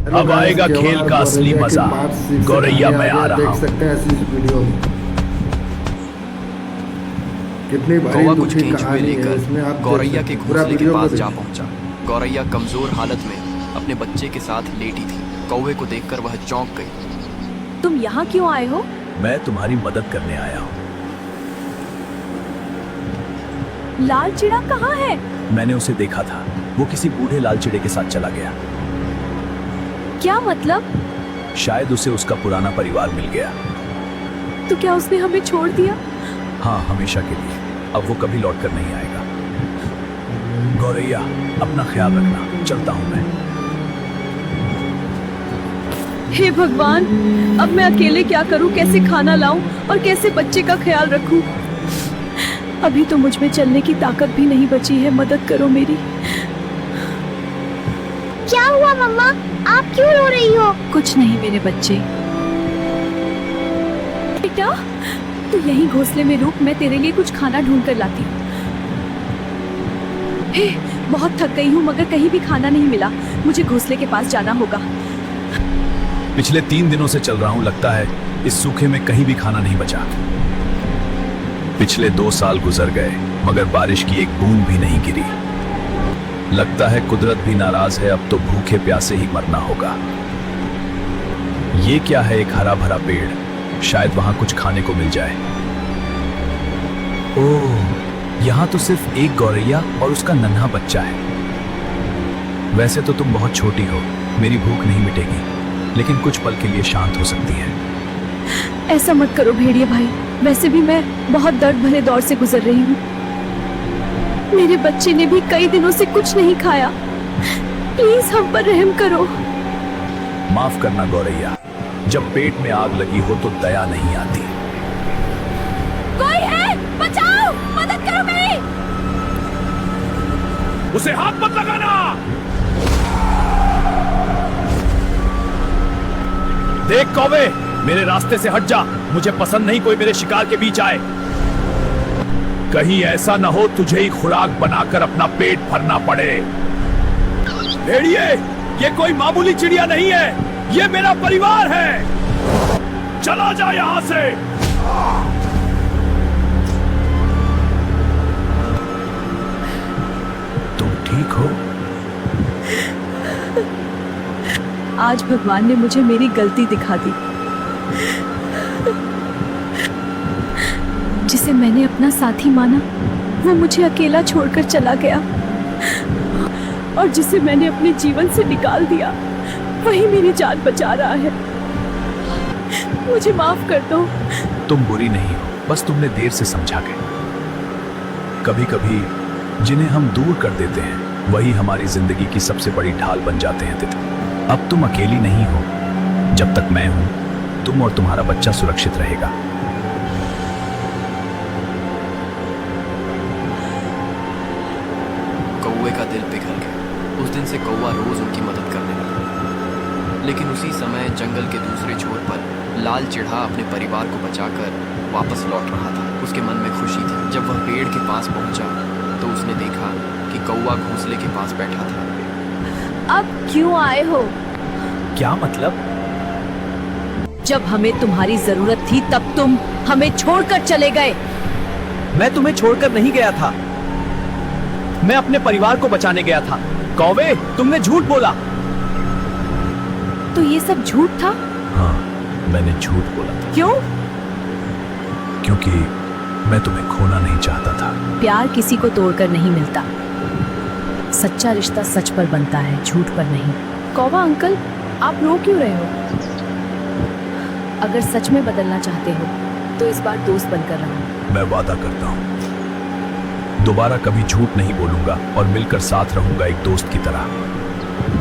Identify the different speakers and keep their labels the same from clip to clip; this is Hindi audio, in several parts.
Speaker 1: अरे
Speaker 2: अब
Speaker 1: गाइस,
Speaker 2: आएगा
Speaker 1: केवल
Speaker 2: खेल
Speaker 1: आप
Speaker 2: का असली
Speaker 1: गौरैया के
Speaker 2: मजा।
Speaker 1: पार्ट 6 से
Speaker 2: गौरैया
Speaker 1: आगे
Speaker 2: मैं आ
Speaker 1: आगे
Speaker 2: रहा
Speaker 1: देख
Speaker 2: हूँ।
Speaker 1: सकते हैं इस वीडियो में। कितनी भारी
Speaker 3: कौवा कुछ
Speaker 1: दुखी
Speaker 3: केंचुए
Speaker 1: कहानी है
Speaker 3: लेकर
Speaker 1: इसमें, आप देख
Speaker 3: गौरैया
Speaker 1: सकते
Speaker 3: के
Speaker 1: हैं। पूरा
Speaker 3: घोंसले के
Speaker 1: वीडियो को
Speaker 3: पास जा
Speaker 1: देखिए।
Speaker 3: पहुंचा। गौरैया कमजोर हालत में अपने बच्चे के साथ लेटी थी। कौवे को देखकर वह चौंक गई।
Speaker 4: तुम यहाँ क्यों आए हो?
Speaker 2: मैं तुम्हारी मदद करने आया हूँ।
Speaker 4: लाल चिड़ा कहाँ है?
Speaker 2: मैंने उसे देखा था, वो किसी बूढ़े लाल चिड़े के साथ चला गया।
Speaker 4: क्या मतलब?
Speaker 2: शायद उसे उसका पुराना परिवार मिल गया।
Speaker 4: तो क्या उसने हमें छोड़ दिया?
Speaker 2: हाँ, हमेशा के लिए। अब वो कभी लौट कर नहीं आएगा। गौरैया, अपना ख्याल रखना, चलता हूँ मैं।
Speaker 4: हे भगवान, अब मैं अकेले क्या करूं? कैसे खाना लाऊं और कैसे बच्चे का ख्याल रखूं? अभी तो मुझ में चलने की ताकत भी नहीं बची है। मदद करो मेरी।
Speaker 5: क्या हुआ मम्मा, आप क्यों रो रही हो?
Speaker 4: कुछ नहीं मेरे बच्चे। बेटा, तू यहीं घोंसले में रुक, मैं तेरे लिए कुछ खाना ढूंढ कर लाती हूँ। हे, बहुत थक गई हूँ मगर कहीं भी खाना नहीं मिला। मुझे घोंसले के पास जाना होगा।
Speaker 2: पिछले 3 दिनों से चल रहा हूँ, लगता है इस सूखे में कहीं भी खाना नहीं बचा। पिछले 2 साल गुजर गए मगर बारिश की एक बूंद भी नहीं गिरी। लगता है कुदरत भी नाराज है, अब तो भूखे प्यासे ही मरना होगा। ये क्या है? एक हरा भरा पेड़, शायद वहां कुछ खाने को मिल जाए। ओह, यहाँ तो सिर्फ एक गौरैया और उसका नन्हा बच्चा है। वैसे तो तुम बहुत छोटी हो, मेरी भूख नहीं मिटेगी, लेकिन कुछ पल के लिए शांत हो सकती है।
Speaker 4: ऐसा मत करो भेड़िए भाई, वैसे भी मैं बहुत दर्द भरे दौर से गुजर रही हूँ। मेरे बच्चे ने भी कई दिनों से कुछ नहीं खाया। प्लीज हम पर रहम करो।
Speaker 2: माफ करना गौरैया, जब पेट में आग लगी हो तो दया नहीं आती।
Speaker 4: कोई है? बचाओ, मदद करो मेरी।
Speaker 2: उसे हाथ मत लगाना। देख कौवे, मेरे रास्ते से हट जा। मुझे पसंद नहीं कोई मेरे शिकार के बीच आए। कहीं ऐसा ना हो तुझे ही खुराक बनाकर अपना पेट भरना पड़े। भेड़िए, ये कोई मामूली चिड़िया नहीं है, ये मेरा परिवार है। चला जा यहां से। तुम ठीक हो?
Speaker 4: आज भगवान ने मुझे मेरी गलती दिखा दी। जिसे मैंने अपना साथी माना, वो मुझे अकेला छोड़कर चला गया। और जिसे मैंने अपने जीवन से निकाल दिया, वही मेरी जान बचा रहा है। मुझे माफ कर दो।
Speaker 2: तुम बुरी नहीं हो, बस तुमने देर से समझा गए। कभी कभी जिन्हें हम दूर कर देते हैं, वही हमारी जिंदगी की सबसे बड़ी ढाल बन जाते हैं। तितली, अब तुम अकेली नहीं हो। जब तक मैं हूं, तुम और तुम्हारा बच्चा सुरक्षित रहेगा।
Speaker 3: कौवे का दिल पिघल गया। उस दिन से कौवा रोज उनकी मदद करने लगा। लेकिन उसी समय जंगल के दूसरे छोर पर लाल चिढ़ा अपने परिवार को बचाकर वापस लौट रहा था। उसके मन में खुशी थी। जब वह पेड़ के पास पहुंचा तो उसने देखा कि कौवा घोंसले के पास बैठा था।
Speaker 4: अब क्यों आए हो?
Speaker 2: क्या मतलब?
Speaker 4: जब हमें तुम्हारी जरूरत थी तब तुम हमें छोड़कर चले गए।
Speaker 6: मैं तुम्हें छोड़कर नहीं गया था, मैं अपने परिवार को बचाने गया था। कौवे, तुमने झूठ बोला।
Speaker 4: तो ये सब झूठ था?
Speaker 2: हाँ, मैंने झूठ बोला था।
Speaker 4: क्यों?
Speaker 2: क्योंकि मैं तुम्हें खोना नहीं चाहता था।
Speaker 4: प्यार किसी को तोड़कर नहीं मिलता। सच्चा रिश्ता सच पर बनता है, झूठ पर नहीं। कौवा अंकल, आप रो क्यों रहे हो? अगर सच में बदलना चाहते हो तो इस बार दोस्त बनकर रहो।
Speaker 2: मैं वादा करता हूँ, दोबारा कभी झूठ नहीं बोलूंगा और मिलकर साथ रहूंगा एक दोस्त की तरह।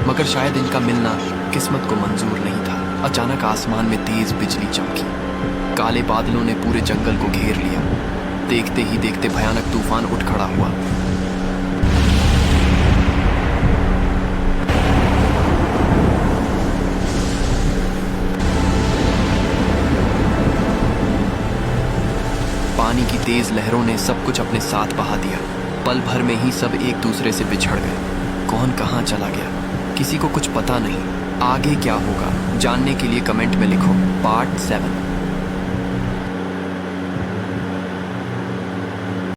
Speaker 3: मगर शायद इनका मिलना किस्मत को मंजूर नहीं था। अचानक आसमान में तेज बिजली चमकी। काले बादलों ने पूरे जंगल को घेर लिया। देखते ही देखते भयानक तूफान उठ खड़ा हुआ। पानी की तेज लहरों ने सब कुछ अपने साथ बहा दिया। पल भर में ही सब एक दूसरे से बिछड़ गए। कौन कहाँ चला गया, किसी को कुछ पता नहीं। आगे क्या होगा जानने के लिए कमेंट में लिखो पार्ट 7।